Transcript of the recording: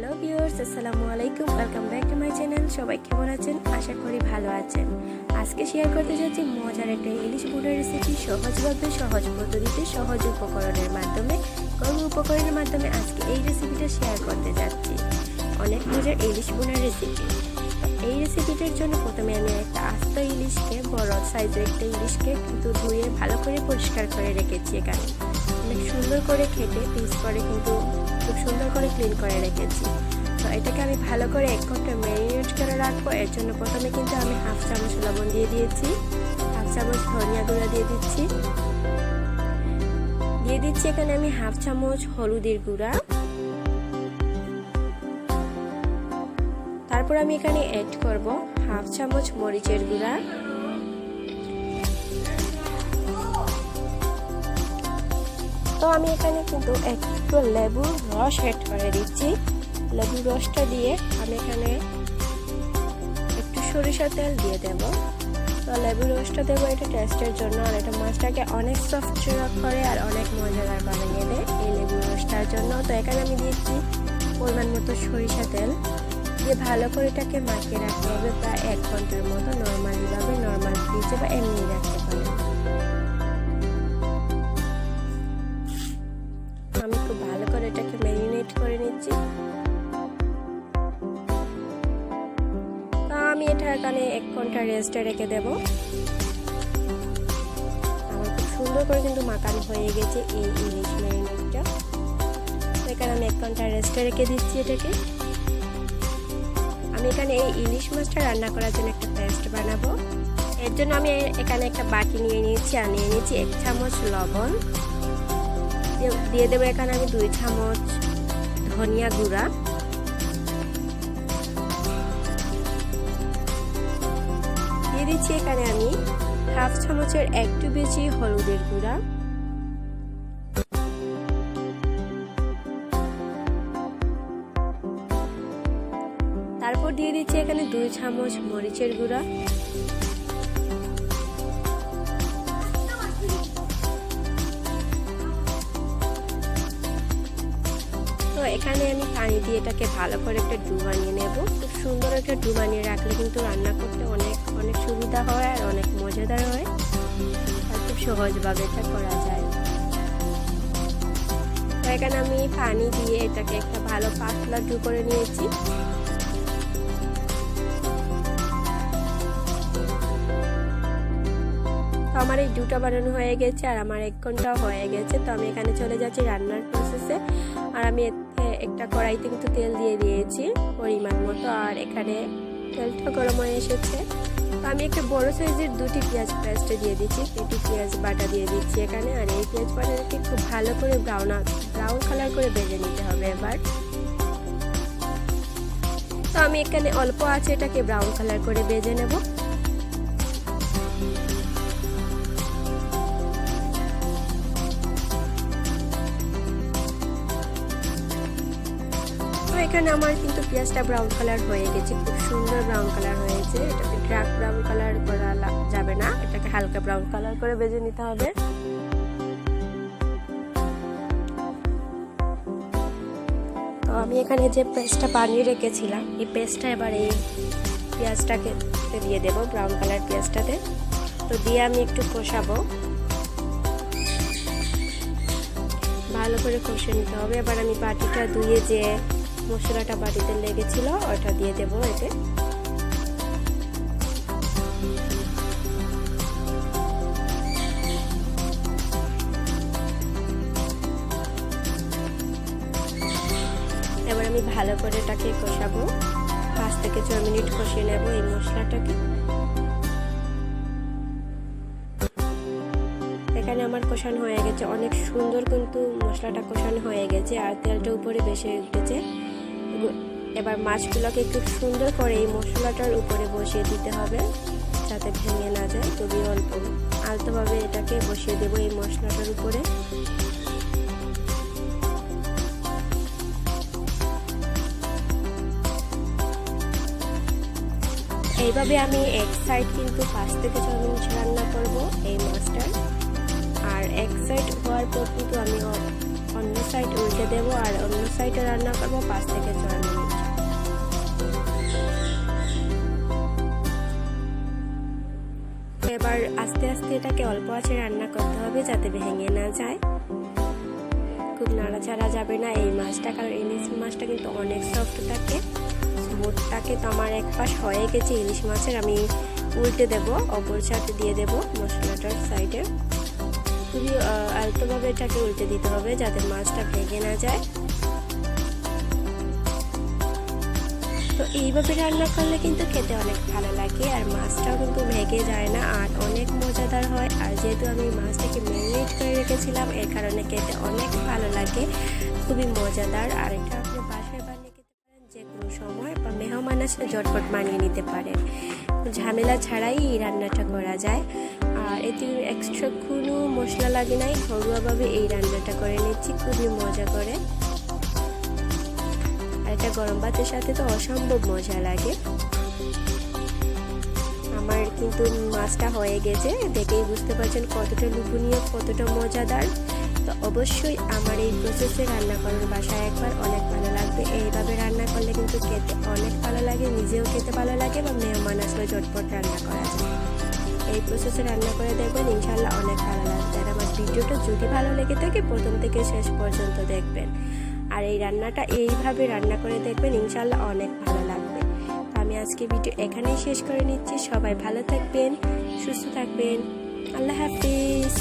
Hello viewers, আসসালামু আলাইকুম। Welcome back to my channel. সবাই কেমন আছেন? আশা করি ভালো আছেন। আজকে শেয়ার করতে যাচ্ছি মজার একটা ইলিশ ভুনার রেসিপি। সহজভাবে, সহজ পদ্ধতিতে, সহজ উপকরণের মাধ্যমে, কম উপকরণের মাধ্যমে আজকে এই রেসিপিটা শেয়ার করতে যাচ্ছি। অনেক মজার ইলিশ ভুনার রেসিপি। এই রেসিপিটার জন্য প্রথমে আমি একটা আস্ত ইলিশকে, বড় সাইজের একটা ইলিশকে কিন্তু ধুয়ে ভালো করে পরিষ্কার করে রেখেছি। এখানে অনেক সুন্দর করে কেটে পিস করে কিন্তু খুব সুন্দর করে ক্লিন করে রেখেছি। তো এটাকে আমি ভালো করে 1 ঘন্টা ম্যারিনেট করে রাখবো। এর জন্য প্রথমে কিন্তু আমি হাফ চামচ লবণ দিয়ে দিয়েছি, হাফ চামচ ধনিয়া গুঁড়া দিয়ে দিচ্ছি এখানে আমি হাফ চামচ হলুদের গুঁড়া। তারপর আমি এখানে অ্যাড করব হাফ চামচ মরিচের গুঁড়া, তো আমি এখানে কিন্তু একটু লেবুর রস অ্যাড করে দিচ্ছি। লেবুর রসটা দিয়ে আমি এখানে একটু সরিষার তেল দিয়ে দেব। তো লেবুর রসটা দেবো এটা টেস্টের জন্য, আর এটা মাছটাকে অনেক সফট করে আর অনেক মজাদার বানিয়ে দেয় এই লেবুর রসটার জন্য। তো এখানে আমি দিচ্ছি পরিমাণ মতো সরিষা তেল দিয়ে ভালো করে এটাকে মাখিয়ে রাখতে হবে প্রায় 1 ঘন্টার মতো। নর্মালিভাবে নর্মাল ফ্রিজে বা এমনি রাখতে পারেন। আমি খুব ভালো করে এটাকে ম্যারিনেট করে নিচ্ছি। তো আমি এটা এখানে 1 ঘন্টা রেস্টে রেখে দেব। আমার খুব সুন্দর করে কিন্তু মাখানো হয়ে গেছে এই ইলিশ ম্যারিনেটটা। এখানে আমি 1 ঘন্টা রেস্টে রেখে দিচ্ছি এটাকে। আমি এখানে এই ইলিশ মাছটা রান্না করার জন্য একটা পেস্ট বানাবো। এর জন্য আমি এখানে একটা বাটি নিয়ে নিয়েছি আর নিয়ে নিয়েছি 1 চামচ লবণ, দিয়ে দেবো এখানে আমি 2 চামচ ধনিয়া গুঁড়া, দিয়ে দিচ্ছি এখানে আমি হাফ চামচের একটু বেশি হলুদের গুঁড়া, তারপর দিয়ে দিচ্ছি এখানে 2 চামচ মরিচের গুঁড়া, তো এখানে আমি পানি দিয়ে এটাকে ভালো করে একটা ডু বানিয়ে নেব। খুব সুন্দর একটা ডু বানিয়ে রাখলে কিন্তু রান্না করতে অনেক অনেক সুবিধা হয় আর অনেক মজাদার হয়, আর খুব সহজভাবে এটা করা যায়। তো এখানে আমি পানি দিয়ে এটাকে একটা ভালো পাতলা ডু করে নিয়েছি। তো আমার এই ডুটা বানানো হয়ে গেছে আর আমার 1 ঘন্টাও হয়ে গেছে। তো আমি এখানে চলে যাচ্ছি রান্নার প্রসেসে। আর আমি একটা কড়াইতে কিন্তু তেল দিয়ে দিয়েছি পরিমাণ মতো, আর এখানে তেলটা গরম হয়ে এসেছে। তো আমি একটা বড় সাইজের 2টি পেঁয়াজ পেস্ট দিয়ে দিচ্ছি, 2টি পেঁয়াজ বাটা দিয়ে দিচ্ছি এখানে। আর এই পেঁয়াজ বাটাটাকে খুব ভালো করে ব্রাউন কালার করে ভেজে নিতে হবে এবার। তো আমি এখানে অল্প আছে এটাকে ব্রাউন কালার করে ভেজে নেব। এখানে আমার কিন্তু পেঁয়াজটা ব্রাউন কালার হয়ে গেছে, খুব সুন্দর ব্রাউন কালার হয়েছে। এটাকে ডার্ক ব্রাউন কালার করা যাবে না, এটাকে হালকা ব্রাউন কালার করে ভেজে নিতে হবে। তো আমি এখানে যে পেস্টটা বানিয়ে রেখেছিলাম এই পেস্টটা এবার এই পেঁয়াজটাকে দিয়ে দেব, ব্রাউন কালার পেঁয়াজটাতে। তো দিয়ে আমি একটু কষাবো, ভালো করে কষে নিতে হবে। এবার আমি বাটিটা ধুয়ে যে মশলাটা বাটিতে লেগেছিল ওটা দিয়ে দেবো এতে। এবার আমি ভালো করে এটাকে কষাবো, 5 থেকে 6 মিনিট কষিয়ে নেব এই মশলাটাকে। এখানে আমার কষানো হয়ে গেছে, অনেক সুন্দর কিন্তু মশলাটা কষানো হয়ে গেছে আর তেলটা উপরে বেশি উঠেছে। এবার মাছগুলোকে খুব সুন্দর করে এই মশলাটার উপরে বসিয়ে দিতে হবে যাতে ভেঙে না যায়। খুবই অল্প আলতোভাবে এটাকে বসিয়ে দেবো এই মশলাটার উপরে। এইভাবে আমি এক সাইড কিন্তু 5 থেকে 6 মিনিট রান্না করব এই মাছটা, আর এক সাইড হওয়ার পর কিন্তু আমি অন্য সাইড উল্টে দেবো আর অন্য সাইডে রান্না করবো 5 থেকে 6 মিনিট। এটাকে অল্প আঁচে রান্না করতে হবে যাতে ভেঙে না যায়। খুব নাড়াচাড়া যাবে না এই মাছটা, কারণ ইলিশ মাছটা কিন্তু অনেক সফট থাকে, স্মুথ থাকে। তো আমার এক পাশ হয়ে গেছে ইলিশ মাছের, আমি উল্টে দেব, অপর সাথে দিয়ে দেব মশলাটার সাইডে। খুবই আলতোভাবে এটাকে উল্টে দিতে হবে যাতে মাছটা ভেঙে না যায়। তো এইভাবে রান্না করলে কিন্তু খেতে অনেক ভালো লাগে, আর মাছটাও কিন্তু ভেঙে যায় না, আর অনেক মজাদার হয়। আর যেহেতু আমি মাছটাকে ম্যারিনেট করে রেখেছিলাম, এর কারণে খেতে অনেক ভালো লাগে, খুবই মজাদার। আর এটা আপনি বাসায় বানিয়ে খেতে পারেন যে কোনো সময়, বা মেহমান আসলে ঝটপট বানিয়ে নিতে পারেন, ঝামেলা ছাড়াই এই রান্নাটা করা যায়। আর এতে এক্সট্রা কোনো মশলা লাগে নাই, ঘরোয়াভাবে এই রান্নাটা করে নিচ্ছি খুবই মজা করে। এটা গরম ভাতের সাথে তো অসম্ভব মজা লাগে। আমার কিন্তু মাছটা হয়ে গেছে, দেখেই বুঝতে পারছেন কতটা লোভনীয়, কতটা মজাদার। তো অবশ্যই আমার এই প্রসেসে রান্না করার বাসায় একবার, অনেক ভালো লাগবে। এইভাবে রান্না করলে কিন্তু খেতে অনেক ভালো লাগে, নিজেও খেতে ভালো লাগে, বা মেহমান আসলে ঝটপট রান্না করা যায়। এই প্রসেসে রান্না করে দেখবেন, ইনশাল্লাহ অনেক ভালো লাগবে। আর আমার ভিডিওটা যদি ভালো লেগে থাকে প্রথম থেকে শেষ পর্যন্ত দেখবেন, আর এই রান্নাটা এইভাবে রান্না করে দেখবেন, ইনশাল্লাহ অনেক ভালো লাগবে। আমি আজকে ভিডিও এখানেই শেষ করে নিচ্ছি। সবাই ভালো থাকবেন, সুস্থ থাকবেন, আল্লাহ হাফিজ।